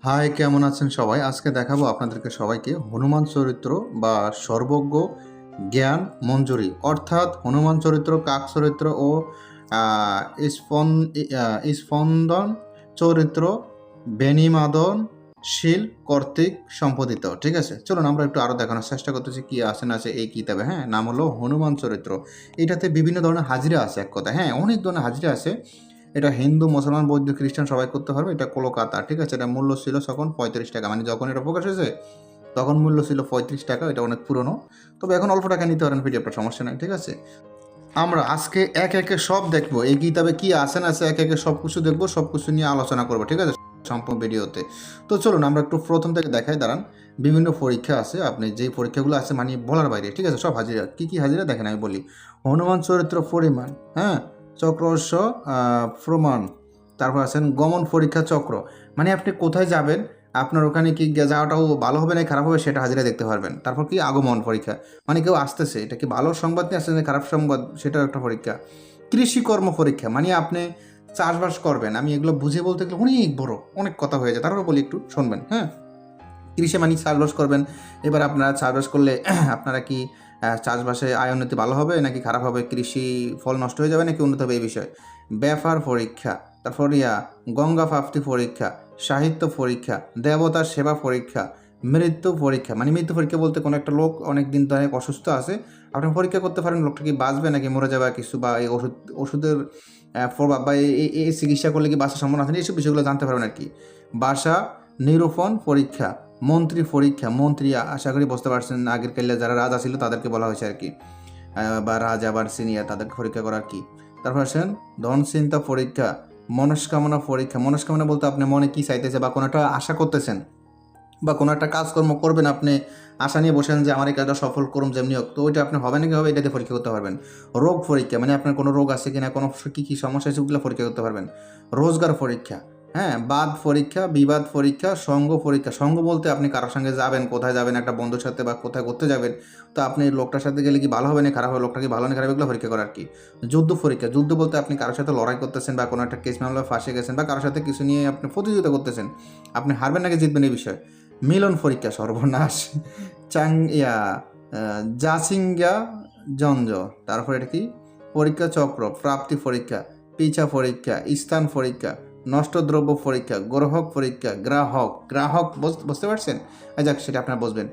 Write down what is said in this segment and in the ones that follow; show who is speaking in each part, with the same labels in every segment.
Speaker 1: High, কেমন আছেন সবাই? আজকে দেখাবো আপনাদেরকে সবাইকে হনুমান চরিত্র বা সর্বজ্ঞ জ্ঞান মঞ্জুরি, অর্থাৎ হনুমান চরিত্র, কাক চরিত্র ও আহ, স্পন্দন চরিত্র বেনিমাদনশীল কর্তৃক সম্পাদিত। ঠিক আছে, চলুন আমরা একটু আরও দেখানোর চেষ্টা করতেছি কি আছে না আছে এই কিতাবে। হ্যাঁ, নাম হলো হনুমান চরিত্র। এটাতে বিভিন্ন ধরনের হাজিরা আছে, এক কথা। হ্যাঁ, অনেক ধরনের হাজিরা আছে। এটা হিন্দু, মুসলমান, বৌদ্ধ, খ্রিস্টান সবাই করতে পারবে। এটা কলকাতা। ঠিক আছে, এটা মূল্য ছিল তখন 35 টাকা। মানে যখন এটা প্রকাশ হয়েছে তখন মূল্য ছিল 35 টাকা। এটা অনেক পুরনো, তবে এখন অল্প টাকা নিতে পারেন পিডিএফটা, সমস্যা নেই। ঠিক আছে, আমরা আজকে এক একে সব দেখবো, এই কিতাবে কি আছে না আছে এক একে সব কিছু দেখবো, সব কিছু নিয়ে আলোচনা করবো। ঠিক আছে, সম্পূর্ণ ভিডিওতে। তো চলুন আমরা একটু প্রথম থেকে দেখাই। দাঁড়ান, বিভিন্ন পরীক্ষা আছে, আপনি যেই পরীক্ষাগুলো আছে মানে বলার বাইরে। ঠিক আছে, সব হাজিরা কি কি হাজিরা দেখেন আমি বলি। হনুমান চরিত্র পরিমাণ, হ্যাঁ, চক্রস্য প্রমাণ, তারপর আছেন গমন পরীক্ষা চক্র, মানে আপনি কোথায় যাবেন, আপনার ওখানে কি যাওয়াটাও ভালো হবে না খারাপ হবে সেটা হাজিরা দেখতে পারবেন। তারপর কি আগমন পরীক্ষা, মানে কেউ আসতেছে, এটা কি ভালো সংবাদ নিয়ে আসছে না খারাপ সংবাদ, সেটাও একটা পরীক্ষা। কৃষিকর্ম পরীক্ষা, মানে আপনি চাষবাস করবেন। আমি এগুলো বুঝে বলতে গেলে অনেক বড়, অনেক কথা হয়ে যায়, তারপর বলি একটু শুনবেন। হ্যাঁ, কৃষি মানে চাষবাস করবেন। এবার আপনারা চাষবাস করলে আপনারা কি চাষবাসে আয় উন্নতি ভালো হবে নাকি খারাপ হবে, কৃষি ফল নষ্ট হয়ে যাবে নাকি উন্নত হবে, এই বিষয়। ব্যাপার পরীক্ষা, তারপর গঙ্গা প্রাপ্তি পরীক্ষা, সাহিত্য পরীক্ষা, দেবতার সেবা পরীক্ষা, মৃত্যু পরীক্ষা, মানে মৃত্যু পরীক্ষা বলতে কোনো একটা লোক অনেক দিন ধরে অসুস্থ আছে, আপনি পরীক্ষা করতে পারেন লোকটা কি বাঁচবে নাকি মরে যাবে কিছু, বা এই ওষুধের প্রভাব বা এই চিকিৎসা করলে কি বাঁচার সম্ভাবনা আছে, এইসব বিষয়গুলো জানতে পারবেন আর কি। ভাষা নিরূপণ পরীক্ষা, মন্ত্রী পরীক্ষা, মন্ত্রী আশা করি বুঝতে পারছেন, আগের কালে যারা রাজা ছিল তাদেরকে বলা হয়েছে আর কি, বা রাজা বা সিনিয়র তাদেরকে পরীক্ষা করার কি। তারপর আসেন ধন চিন্তা পরীক্ষা, মনস্কামনা পরীক্ষা, মনস্কামনা বলতে আপনি মনে কি চাইতেছে বা কোনো একটা আশা করতেছেন বা কোনো একটা কাজকর্ম করবেন, আপনি আশা নিয়ে বসেন যে আমার এই কাজটা সফল করুন যেমনি হোক, তো ওইটা আপনি হবে নাকি হবে এটাতে পরীক্ষা করতে পারবেন। রোগ পরীক্ষা, মানে আপনার কোনো রোগ আছে কিনা, কোনো কী কী সমস্যা আছে ওগুলো পরীক্ষা করতে পারবেন। রোজগার পরীক্ষা, হ্যাঁ, বাদ পরীক্ষা, বিবাদ পরীক্ষা, সঙ্গ পরীক্ষা, সঙ্গ বলতে আপনি কারোর সঙ্গে যাবেন, কোথায় যাবেন, একটা বন্ধুর সাথে বা কোথায় ঘুরতে যাবেন, তো আপনি লোকটার সাথে গেলে কি ভালো হবে না খারাপ হবে, লোকটা কি ভালো না খারাপ, এগুলো পরীক্ষা করার কি। যুদ্ধ পরীক্ষা, যুদ্ধ বলতে আপনি কারোর সাথে লড়াই করতেছেন বা কোনো একটা কেস মামলা ফাঁসে গেছেন বা কারোর সাথে কিছু নিয়ে আপনি প্রতিযোগিতা করতেছেন, আপনি হারবেন নাকি জিতবেন এই বিষয়। মিলন পরীক্ষা, সর্বনাশ, চাং জাসিঙ্গা জঞ্জ, তারপর এটা কি পরীক্ষা চক্র, প্রাপ্তি পরীক্ষা, পিছা পরীক্ষা, স্থান পরীক্ষা, নষ্ট দ্রব্য পরীক্ষা, গ্রাহক পরীক্ষা, গ্রাহক গ্রাহক বুঝতে পারছেন, যাক সেটা আপনারা বুঝবেন।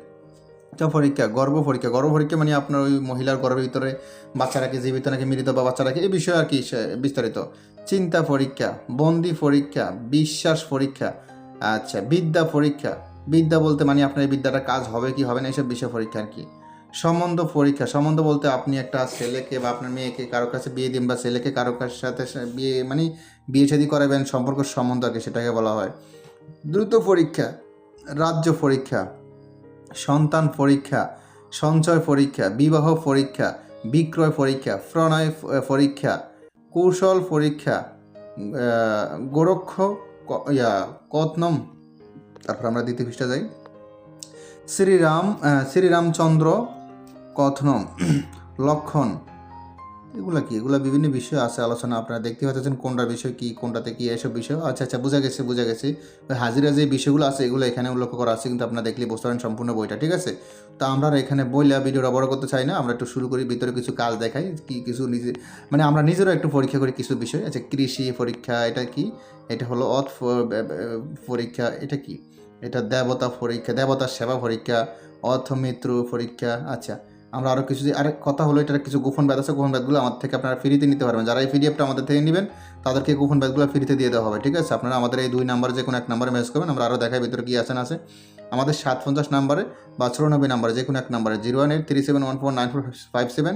Speaker 1: পরীক্ষা, গর্ভ পরীক্ষা, গর্ভ পরীক্ষা মানে আপনার ওই মহিলার গর্ভের ভিতরে বাচ্চারাকে জীবিত নাকি মৃত বা বাচ্চারাকে, এই বিষয়ে আর কি বিস্তারিত। চিন্তা পরীক্ষা, বন্দি পরীক্ষা, বিশ্বাস পরীক্ষা, আচ্ছা, বিদ্যা পরীক্ষা, বিদ্যা বলতে মানে আপনার এই বিদ্যাটা কাজ হবে কি হবে না এইসব বিষয় পরীক্ষা আর কি। সম্বন্ধ পরীক্ষা, সম্বন্ধ বলতে আপনি একটা ছেলেকে বা আপনার মেয়েকে কারোর কাছে বিয়ে দিন বা ছেলেকে কারোর সাথে বিয়ে মানে বিয়ে শাদী করাবেন, সম্পর্ক সম্বন্ধ আর কি, সেটাকে বলা হয়। দ্রুত পরীক্ষা, রাজ্য পরীক্ষা, সন্তান পরীক্ষা, সঞ্চয় পরীক্ষা, বিবাহ পরীক্ষা, বিক্রয় পরীক্ষা, প্রণয় পরীক্ষা, কৌশল পরীক্ষা, গোরক্ষ কতনম। তারপর আমরা দ্বিতীয় পৃষ্ঠা যাই। শ্রীরামচন্দ্র কথনম, লক্ষণ, এগুলো কি, এগুলো বিভিন্ন বিষয় আছে আলোচনা, আপনারা দেখতে পাচ্ছেন কোনটা বিষয় কি কোনটাতে কি এসব বিষয়। আচ্ছা আচ্ছা, বোঝা গেছে। হাজিরা যে বিষয়গুলো আছে এগুলো এখানে উল্লেখ করা আছে, কিন্তু আপনারা দেখলে বুঝতে পারেন সম্পূর্ণ বইটা। ঠিক আছে, তো আমরা এখানে বইলা ভিডিওটা বড় করতে চাই না, আমরা একটু শুরু করি, ভিতরে কিছু কাজ দেখাই কি কিছু নিজে, মানে আমরা নিজেরও একটু পরীক্ষা করি কিছু বিষয়। আচ্ছা, কৃষি পরীক্ষা, এটা কি, এটা হলো পরীক্ষা, এটা কি, এটা দেবতা পরীক্ষা, দেবতার সেবা পরীক্ষা, অর্থমিত্র পরীক্ষা। আচ্ছা, আমরা আরও কিছু আরেক কথা হলো, এটার কিছু গোপন ব্যাধ আছে, গোপন ব্যাধগুলো আমার থেকে আপনারা ফ্রিতে নিতে পারবেন, যারা এই পিডিএফটা আমাদের থেকে নেবেন তাদেরকে গোপন ব্যাধগুলো ফ্রিতে দিয়ে দেওয়া হবে। ঠিক আছে, আপনারা আমাদের এই 2 নাম্বারে যে কোনো এক নাম্বারে মেসেজ করবেন, আমরা আরও দেখাই ভিতরে কী আছে না আছে। আমাদের 750 নাম্বারে বা 94 নাম্বারে যে কোনো এক নাম্বারে 01837149457,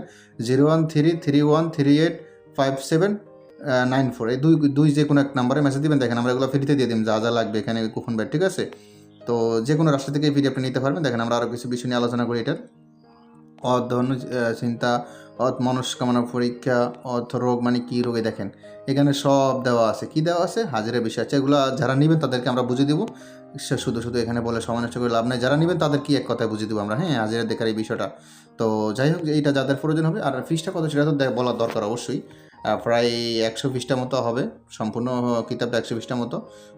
Speaker 1: 01331385794, এই দুই যে কোনো এক নাম্বারে মেসেজ দিবেন, দেখেন আমরা এগুলো ফ্রিতে দিয়ে দিন যা যা লাগবে এখানে গোপন ব্যাধ। ঠিক আছে, তো যে কোনো রাস্তা থেকে এই পিডিএফটা নিতে পারবেন। দেখেন আমরা আরও কিছু বিষয় নিয়ে আলোচনা করি। এটার ধনু চিন্তা, মনস্কামনা পরীক্ষা, রোগ মানে কী রোগে, দেখেন এখানে সব দেওয়া আছে, কি দেওয়া আছে, হাজিরা বিষয় আছে, এগুলো যারা নেবেন তাদেরকে আমরা বুঝিয়ে দেবো। শুধু এখানে বলে সময় নষ্ট করে লাভ নেই, যারা নেবেন তাদের কি এক কথায় বুঝিয়ে দেবো আমরা, হ্যাঁ, হাজিরা দেখার এই বিষয়টা। তো যাই হোক, এইটা যাদের প্রয়োজন হবে, আর ফিসটা কত সেটা তো বলার দরকার অবশ্যই। প্রায় 120টা মতো হবে, সম্পূর্ণ কিতাবটা 120টা মতো।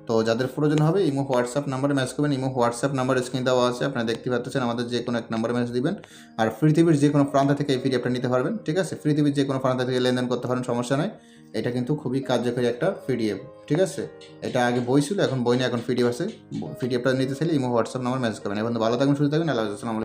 Speaker 1: তো যাদের প্রয়োজন হবে ইমো হোয়াটসঅ্যাপ নাম্বারে মেসেজ করবেন। ইমো হোয়াটসঅ্যাপ নাম্বার স্ক্রিনে দেওয়া আছে, আপনারা দেখতে পাচ্ছেন। আমাদের যে কোনো এক নাম্বারে মেসেজ দিবেন, আর পৃথিবীর যে কোনো প্রান্ত থেকে এই পিডিএফটা নিতে পারবেন, ঠিক আছে? পৃথিবীর যে কোনো প্রান্ত থেকে লেনদেন করতে পারেন, সমস্যা নয়। এটা কিন্তু খুবই কার্যকরী একটা পিডিএফ, ঠিক আছে? এটা আগে বই ছিল, এখন বই নেই, এখন পিডিএফ আছে। পিডিএফটা নিতে চাইলে ইমো হোয়াটসঅ্যাপ নাম্বার মেসেজ করবেন। এখন ভালো থাকবেন, সুস্থ থাকবেন, আল্লাহ হাফেজ। আসসালামু আলাইকুম।